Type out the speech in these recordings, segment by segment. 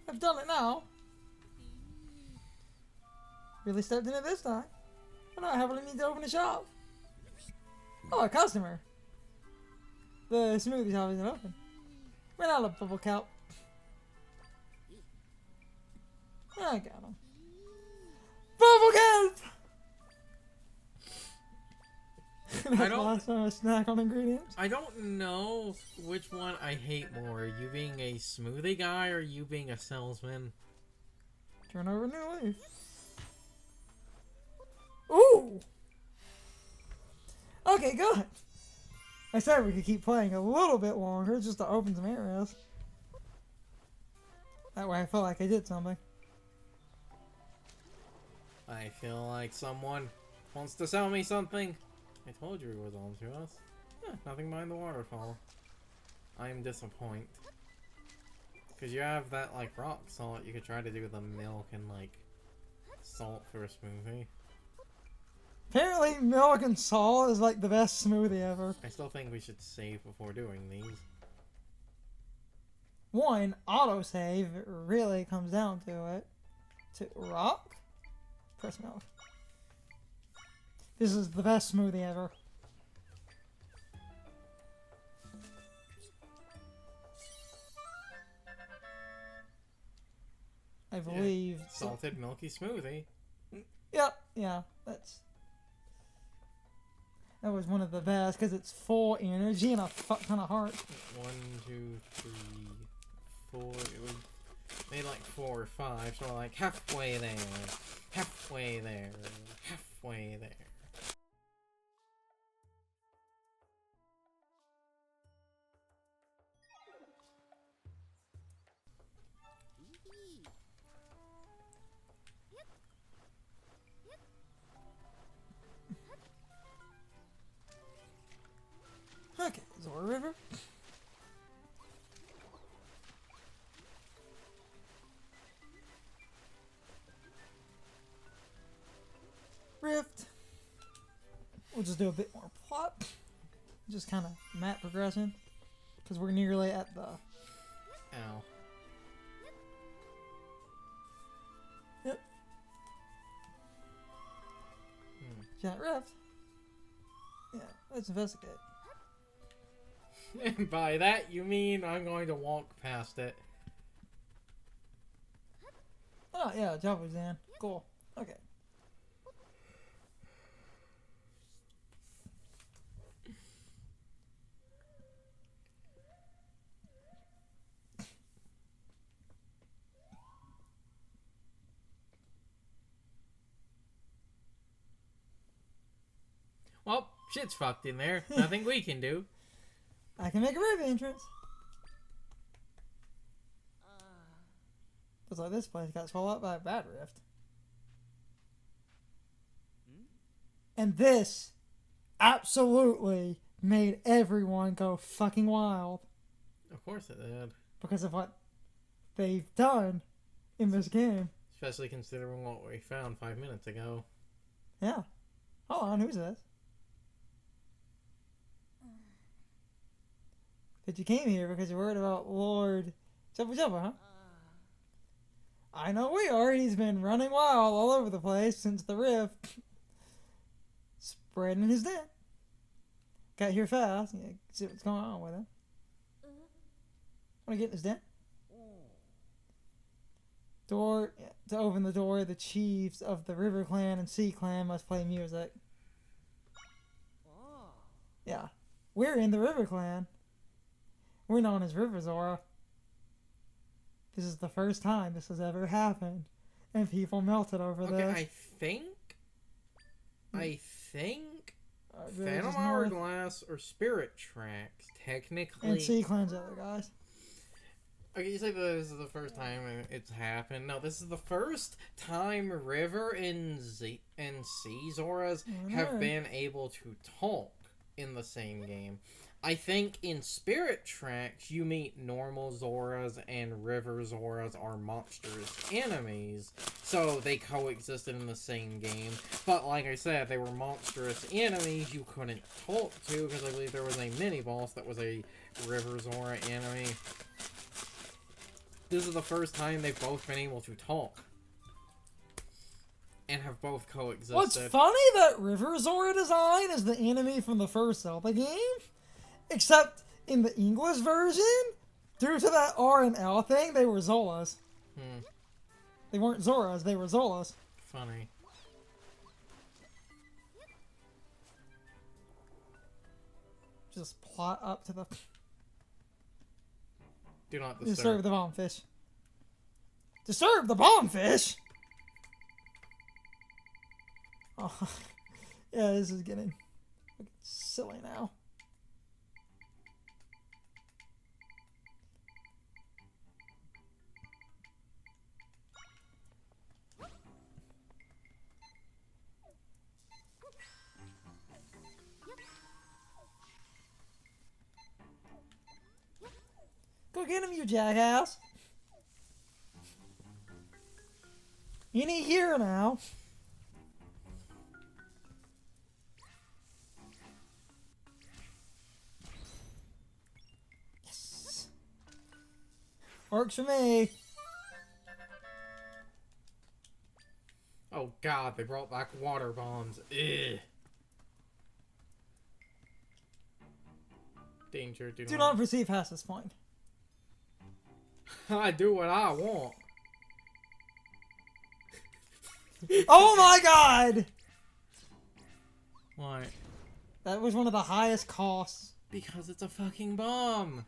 I've done it now. Really stepped in it this time. I don't heavily need to open a shop. Oh, a customer. The smoothie shop isn't open. Ran out of bubble kelp. I got him. Bubble kelp! I don't. Last time I snack on ingredients. I don't know which one I hate more. You being a smoothie guy or you being a salesman? Turn over a new leaf. Ooh! Okay, good. I said we could keep playing a little bit longer just to open some areas. That way I felt like I did something. I feel like someone wants to sell me something. I told you it was on to us. Nothing behind the waterfall. I am disappointed. Because you have that, like, rock salt you could try to do with the milk and, like, salt for a smoothie. Apparently milk and salt is like the best smoothie ever. I still think we should save before doing these. One, autosave, it really comes down to it. To rock? Press milk. This is the best smoothie ever. I believe. Yeah. Salted milky smoothie. Yep, yeah, that was one of the best because it's full energy and a fuck ton of heart. 1, 2, 3, 4. It was made like 4 or 5, so like halfway there, halfway there, halfway there. Okay, Zora River. Rift. We'll just do a bit more plot. Just kind of map progression. Because we're nearly at the... Ow. Yep. Giant rift. Yeah, let's investigate. And by that you mean I'm going to walk past it. Oh, yeah, Java's in. Cool. Okay. Well, shit's fucked in there. Nothing we can do. I can make a river entrance. Looks like this place got swallowed up by a bad rift. And this absolutely made everyone go fucking wild. Of course it did. Because of what they've done in this game. Especially considering what we found 5 minutes ago. Yeah. Hold on, who's this? But you came here because you're worried about Lord Jubba Jubba, huh? I know we are. He's been running wild all over the place since the rift. Spreading his den. Got here fast. Yeah, see what's going on with him. Want to get in his den? Door. Yeah, to open the door, the chiefs of the River Clan and Sea Clan must play music. Yeah. We're in the River Clan. We're known as River Zora. This is the first time this has ever happened. And people melted over this. Okay, I think Phantom Hourglass or Spirit Tracks, technically. And Sea Clan's other guys. Okay, you say this is the first time it's happened. No, this is the first time River and Sea Zoras have been able to talk in the same game. I think in Spirit Tracks, you meet normal Zoras and River Zoras are monstrous enemies. So they coexisted in the same game. But like I said, they were monstrous enemies you couldn't talk to because I believe there was a mini-boss that was a River Zora enemy. this is the first time they've both been able to talk. And have both coexisted. What's funny, that River Zora design is the enemy from the first Zelda game. Except in the English version, due to that R and L thing, they were Zolas. They weren't Zoras, they were Zolas. Funny. Just plot up to the... Do not Disturb the bombfish. Disturb the bombfish?! Oh, yeah, this is getting silly now. Go get him, you jackass. You need here now. Yes. Works for me. Oh god, they brought back water bombs. Ugh. Danger, do not proceed past this point. I do what I want. Oh my god! What? That was one of the highest costs. Because it's a fucking bomb.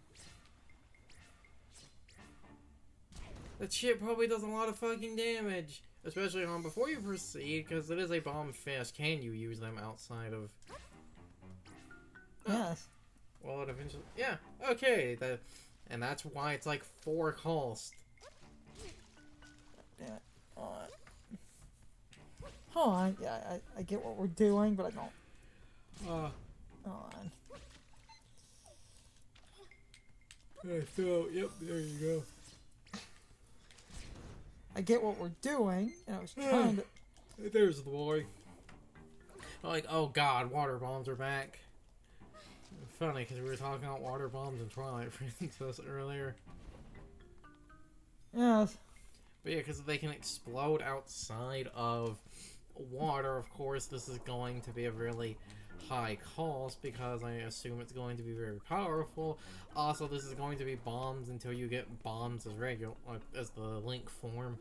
That shit probably does a lot of fucking damage. Especially on before you proceed, because it is a bomb fish. Can you use them outside of... Yes. Well, it eventually... Yeah, okay. And that's why it's like 4 cost. Damn it. Hold on. Yeah, I get what we're doing, but I don't. Hold on. Okay, so, yep, there you go. I get what we're doing, and I was trying to... There's the boy. Like, oh god, water bombs are back. Funny, because we were talking about water bombs and Twilight Princess earlier. Yes. But yeah, because they can explode outside of water, of course, this is going to be a really high cost, because I assume it's going to be very powerful. Also, this is going to be bombs until you get bombs as regular, as the Link form.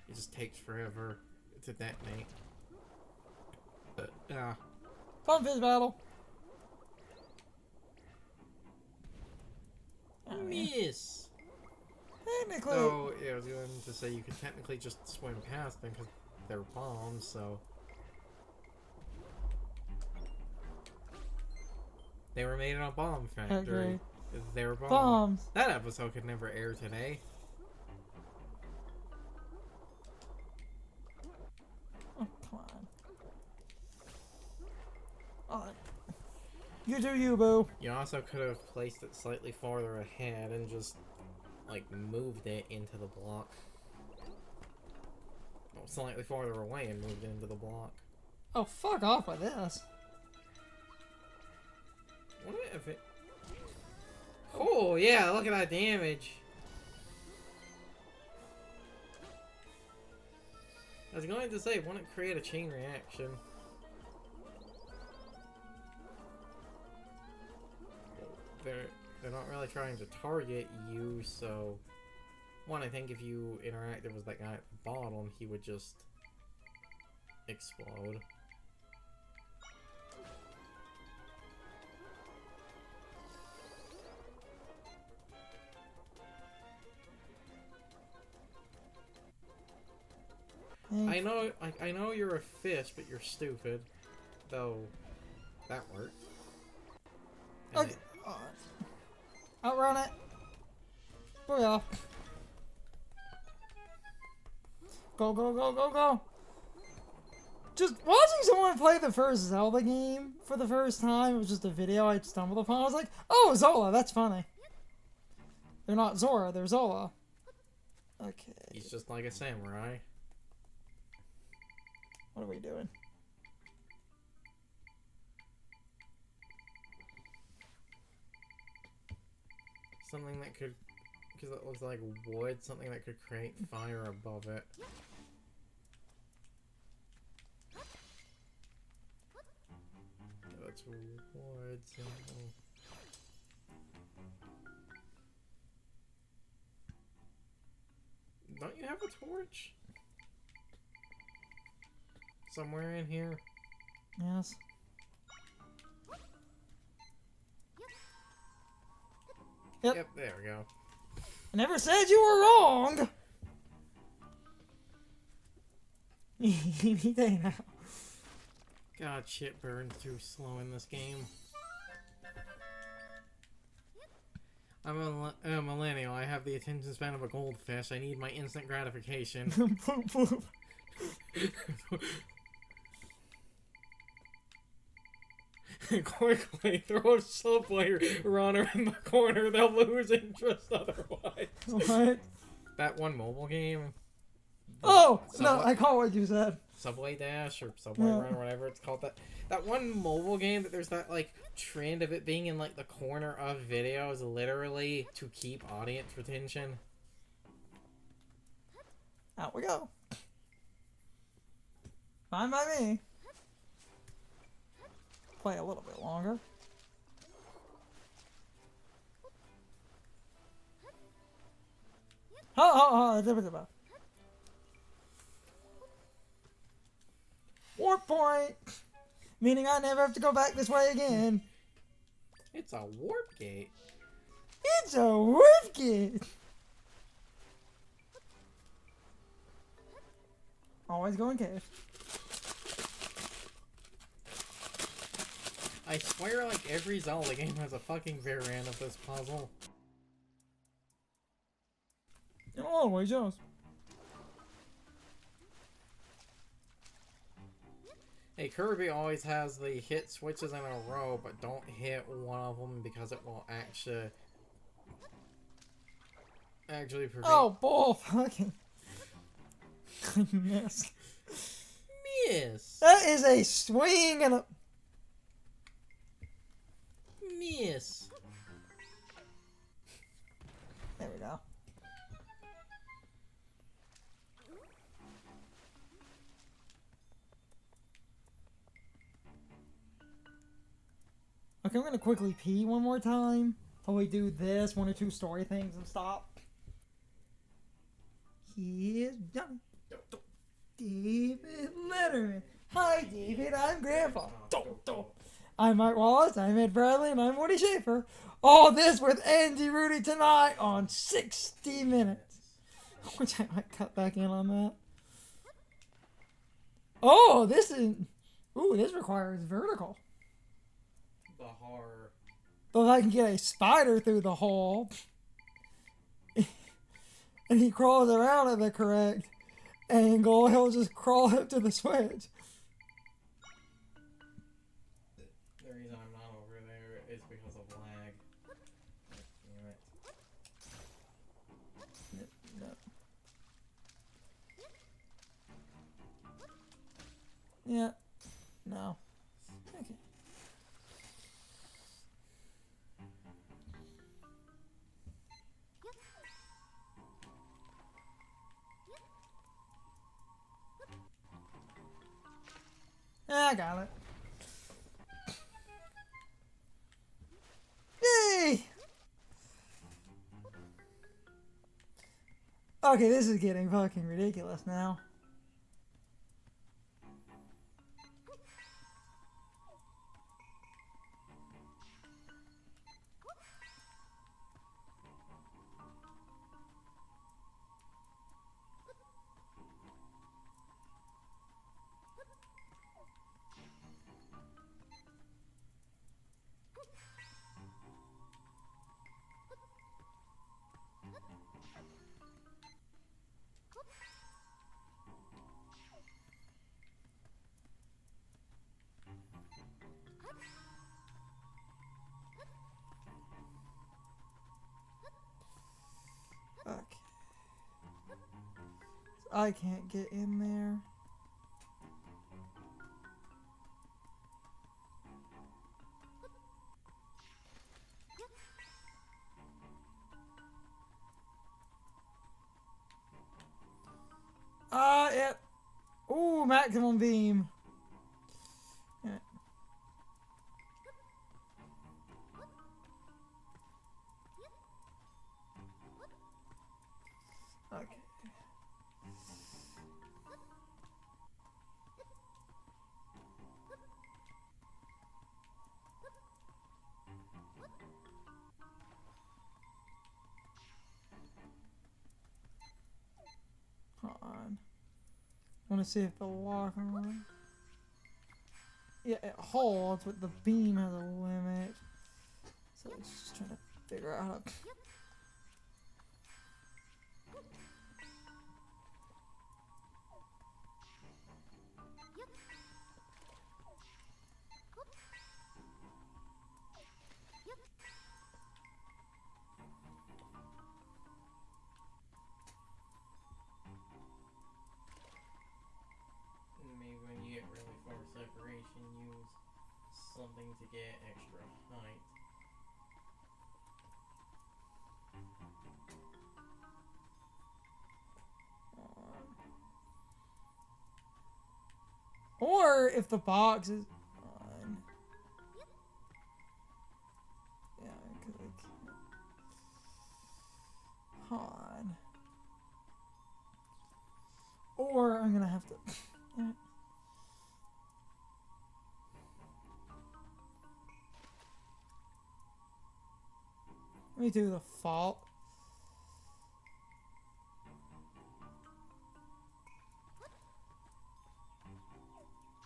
It just takes forever to detonate. But, yeah. Bombfish battle. Miss! Technically... So, yeah, I was going to say you could technically just swim past them because they're bombs, so... They were made in a bomb factory. Okay. They were bombs. Bombs. That episode could never air today. Oh, come on. Oh, you do you, boo. You also could have placed it slightly farther ahead and just, like, moved it into the block. Oh, slightly farther away and moved it into the block. Oh, fuck off with this. What if it... Oh, yeah, look at that damage. I was going to say, wouldn't it create a chain reaction? They're not really trying to target you, so... One, I think if you interacted with that guy at the bottom, he would just... explode. I know you're a fish, but you're stupid. Though, that worked. And Okay. Outrun it. Booyah. Go, go, go, go, go. Just watching someone play the first Zelda game for the first time, it was just a video I stumbled upon. I was like, oh, Zola, that's funny. They're not Zora, they're Zola. Okay. he's just like a samurai. What are we doing? Something that could torches that looks like wood, something that could create fire above it. That's wood. So... Don't you have a torch? Somewhere in here? Yes. Yep, there we go. I never said you were wrong! God, shit burns too slow in this game. I'm a millennial. I have the attention span of a goldfish. I need my instant gratification. Boop, boop. Quickly throw a subway runner in the corner. They'll lose interest otherwise. What? That one mobile game. Oh! No, I caught what you said. Subway Dash or Subway Run or whatever it's called. That one mobile game that there's that like trend of it being in like the corner of videos, literally to keep audience retention. Out we go. Fine by me. Play a little bit longer. Oh, warp point! Meaning I never have to go back this way again. It's a warp gate. It's a warp gate! Always going cave. I swear like every Zelda game has a fucking variant of this puzzle. In a lot of ways, yes. Hey, Kirby always has the hit switches in a row, but don't hit one of them because it will actually prevent... Oh, bull fucking... I missed. Miss! That is a swing and a... Miss! There we go. Okay, I'm gonna quickly pee one more time. While we do this, 1 or 2 story things and stop. Here's Johnny. David Letterman. Hi, David. I'm Grandpa. I'm Mike Wallace. I'm Ed Bradley, and I'm Woody Schaefer. All this with Andy Rudy tonight on 60 Minutes. Which I might cut back in on that. Oh, this is... Ooh, this requires vertical. The horror. So if I can get a spider through the hole... and he crawls around at the correct angle, he'll just crawl up to the switch. The reason I'm not over there is because of lag. Damn it. Yeah. No. Okay. I got it. Yay! Okay, this is getting fucking ridiculous now. Okay. I can't get in there. yep. Ooh, maximum beam. Alright. Okay. Hold on. I want to see if the lock on. Yeah, it holds, but the beam has a limit. So it's just trying to figure out how to. Maybe when you get really far separation, use something to get extra height. Or if the box is on. Yeah, because I can't. Hold on. Or I'm gonna have to. Yeah. Let me do the fault.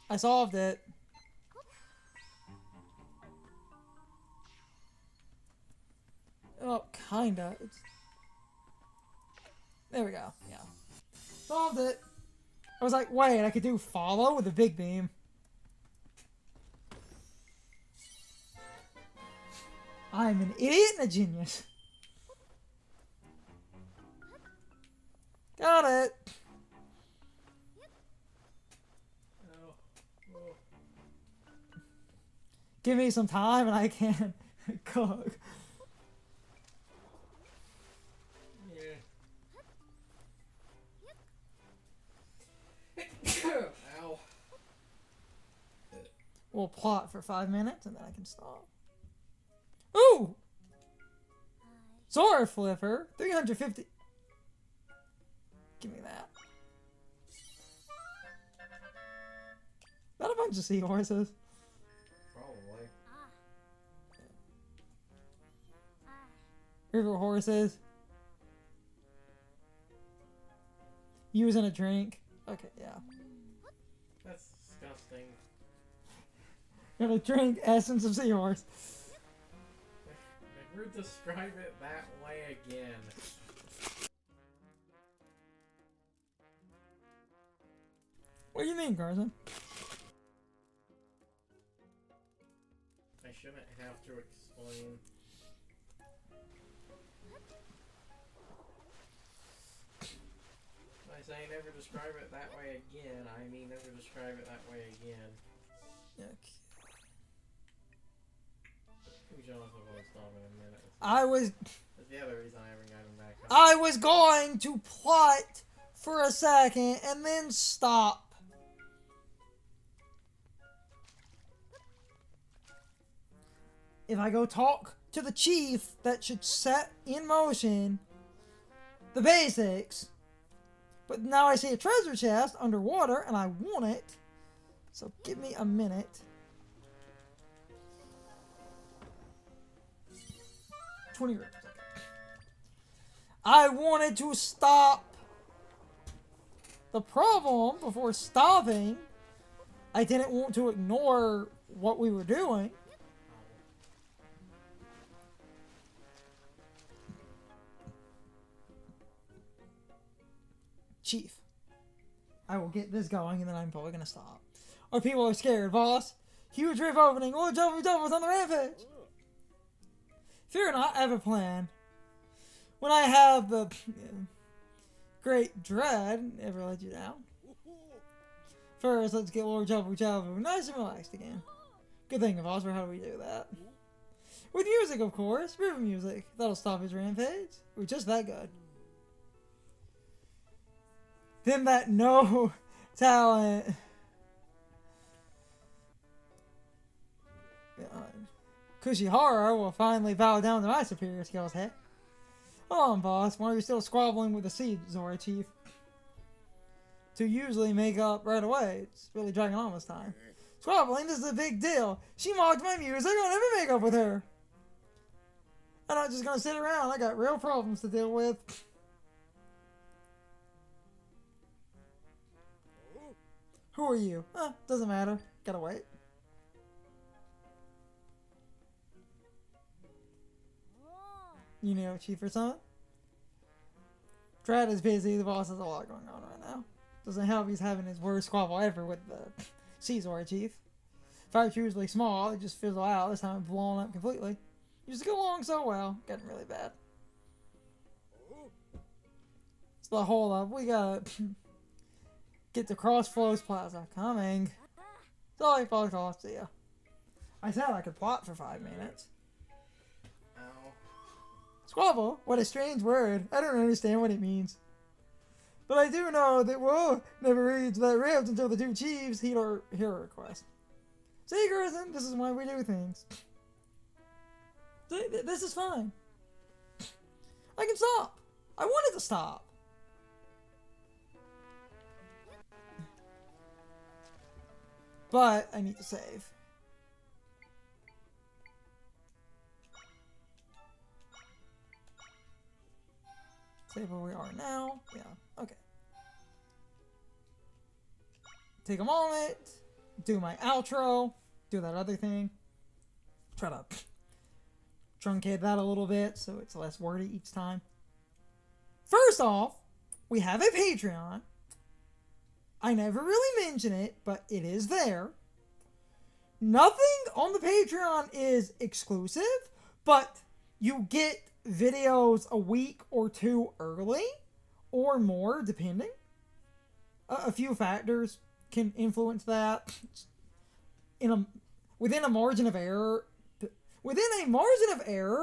I solved it. Oh, kinda. There we go. Yeah. Solved it. I was like, wait, I could do follow with a big beam. I'm an idiot and a genius. Got it. Give me some time and I can cook. Yeah. Ow. We'll plot for 5 minutes and then I can stop. Ooh! Sword flipper. 350. Give me that. That a bunch of seahorses. Probably. River horses. Using a drink. Okay, yeah. That's disgusting. Gonna drink essence of seahorse. Never describe it that way again. What do you mean, Carson? I shouldn't have to explain. When I say never describe it that way again, I mean never describe it that way again. Okay. Who Jonathan will stop in a minute. I was That's the other reason I haven't gotten back up. I was going to plot for a second and then stop. If I go talk to the chief, that should set in motion the basics. But now I see a treasure chest underwater and I want it. So give me a minute. 20 rooms. Okay. I wanted to stop. The problem before stopping, I didn't want to ignore what we were doing. Chief, I will get this going and then I'm probably gonna stop. Our people are scared, boss. Huge rift opening. Oh, doubles on the rampage. Fear not, I have a plan. When I have the great dread, never let you down. First, let's get Lord Jabbu nice and relaxed again. Good thing, boss, for how do we do that? With music, of course. River music. That'll stop his rampage. We're just that good. Then that no talent. Kushihara will finally bow down to my superior skills. Hey, hold on, boss. Why are you still squabbling with the Seed Zora Chief? To usually make up right away. It's really dragging on this time. Squabbling, this is a big deal. She mocked my music. I'll never make up with her. I'm not just gonna sit around. I got real problems to deal with. Who are you? Doesn't matter. Gotta wait. You know, Chief or something? Drat is busy. The boss has a lot going on right now. Doesn't help he's having his worst squabble ever with the Caesar Chief. Fights usually small, they just fizzle out. This time blown up completely. Used to go along so well. Getting really bad. It's the hold up. We gotta get to Crossflows Plaza. Coming. Sorry, folks. I'll see ya. I said I could plot for 5 minutes. Squabble? What a strange word. I don't understand what it means. But I do know that we'll never reach that rift until the 2 chiefs heed our hero request. See, Gerson, this is why we do things. See, this is fine. I can stop. I wanted to stop. But I need to save. Save where we are now. Yeah, okay. Take a moment. Do my outro. Do that other thing. Try to truncate that a little bit so it's less wordy each time. First off, we have a Patreon. I never really mention it, but it is there. Nothing on the Patreon is exclusive, but you get videos a week or 2 early, or more, depending. A few factors can influence that. Within a margin of error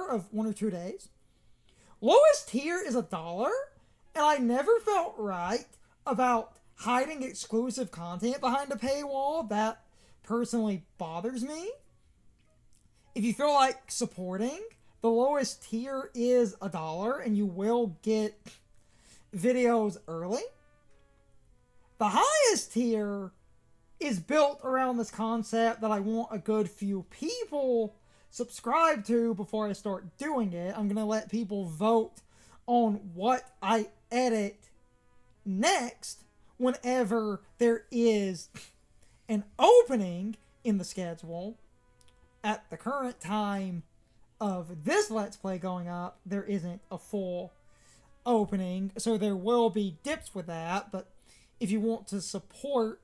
of 1 or 2 days. Lowest tier is $1, and I never felt right about hiding exclusive content behind a paywall. That personally bothers me. If you feel like supporting, the lowest tier is $1, and you will get videos early. The highest tier is built around this concept that I want a good few people subscribe to before I start doing it. I'm going to let people vote on what I edit next whenever there is an opening in the schedule. At the current time of this Let's Play going up, there isn't a full opening, so there will be dips with that, but if you want to support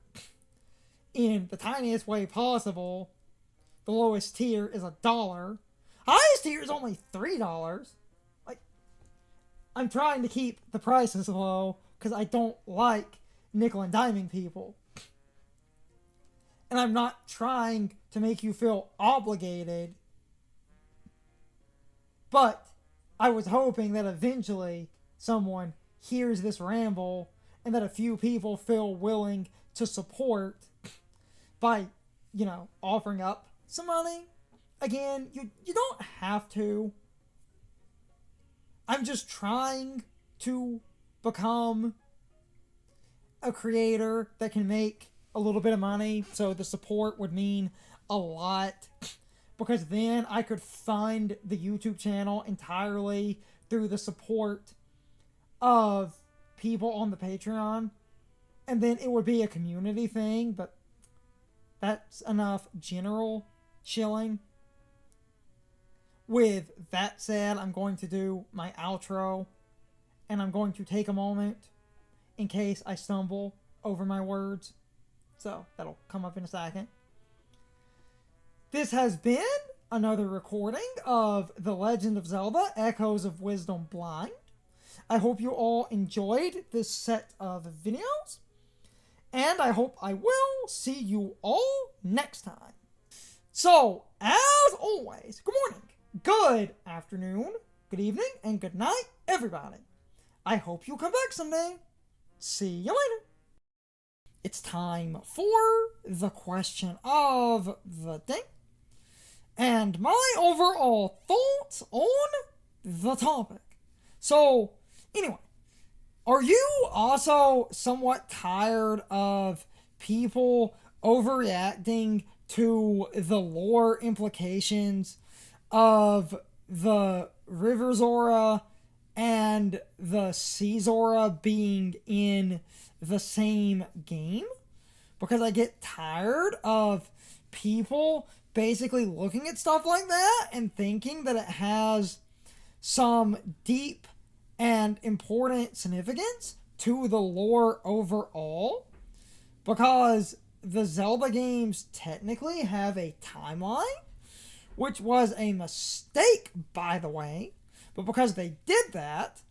in the tiniest way possible, the lowest tier is $1. Highest tier is only $3. Like, I'm trying to keep the prices low because I don't like nickel and diming people. And I'm not trying to make you feel obligated. But I was hoping that eventually someone hears this ramble and that a few people feel willing to support by, offering up some money. Again, you don't have to. I'm just trying to become a creator that can make a little bit of money, so the support would mean a lot, because then I could fund the YouTube channel entirely through the support of people on the Patreon, and then it would be a community thing, but that's enough general chilling. With that said, I'm going to do my outro, and I'm going to take a moment in case I stumble over my words. So, that'll come up in a second. This has been another recording of The Legend of Zelda: Echoes of Wisdom Blind. I hope you all enjoyed this set of videos, and I hope I will see you all next time. So, as always, good morning, good afternoon, good evening, and good night, everybody. I hope you'll come back someday. See you later. It's time for the question of the day and my overall thoughts on the topic. So, anyway, are you also somewhat tired of people overreacting to the lore implications of the River Zora and the Sea Zora being in the same game? Because I get tired of people basically looking at stuff like that and thinking that it has some deep and important significance to the lore overall, because the Zelda games technically have a timeline, which was a mistake, by the way, but because they did that,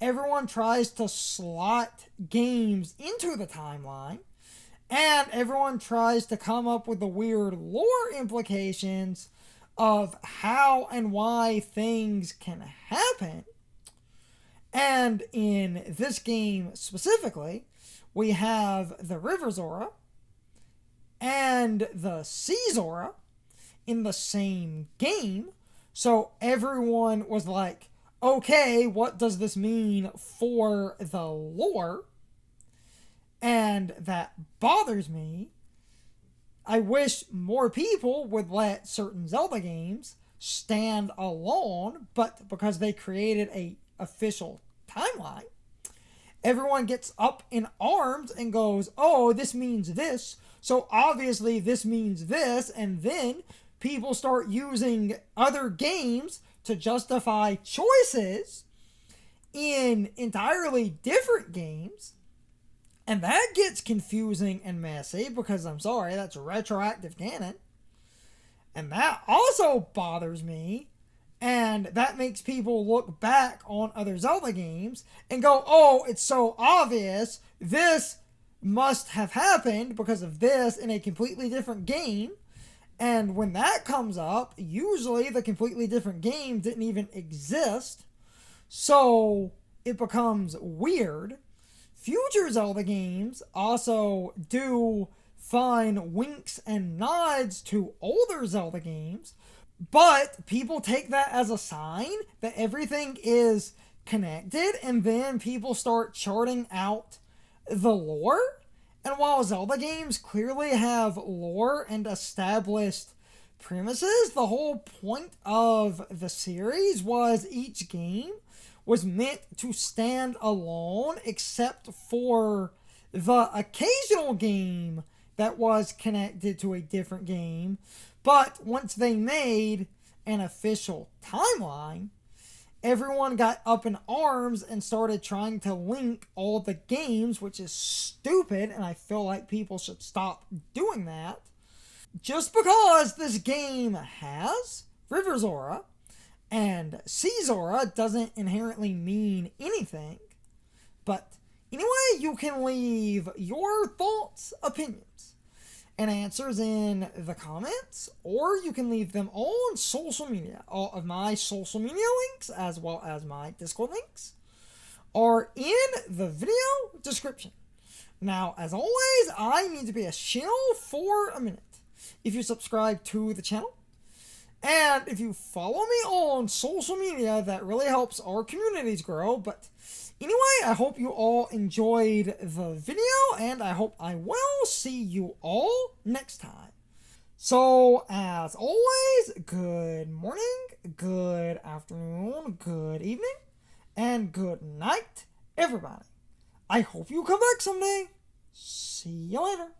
everyone tries to slot games into the timeline, and everyone tries to come up with the weird lore implications of how and why things can happen. And in this game specifically, we have the River Zora and the Sea Zora in the same game. So everyone was like, okay, what does this mean for the lore? And that bothers me. I wish more people would let certain Zelda games stand alone, but because they created a official timeline, everyone gets up in arms and goes, oh, this means this, so obviously this means this, and then people start using other games to justify choices in entirely different games. And that gets confusing and messy because, I'm sorry, that's retroactive canon. And that also bothers me. And that makes people look back on other Zelda games and go, oh, it's so obvious. This must have happened because of this in a completely different game. And when that comes up, usually the completely different game didn't even exist. So it becomes weird. Future Zelda games also do fine winks and nods to older Zelda games, but people take that as a sign that everything is connected, and then people start charting out the lore. And while Zelda games clearly have lore and established premises, the whole point of the series was each game was meant to stand alone, except for the occasional game that was connected to a different game. But once they made an official timeline, everyone got up in arms and started trying to link all the games, which is stupid, and I feel like people should stop doing that. Just because this game has River Zora and Sea Zora doesn't inherently mean anything. But anyway, you can leave your thoughts, opinions, and answers in the comments, or you can leave them on social media. All of my social media links, as well as my Discord links, are in the video description. Now, as always, I need to be a shill for a minute. If you subscribe to the channel, and if you follow me on social media, that really helps our communities grow. But anyway, I hope you all enjoyed the video, and I hope I will see you all next time. So, as always, good morning, good afternoon, good evening, and good night, everybody. I hope you come back someday. See you later.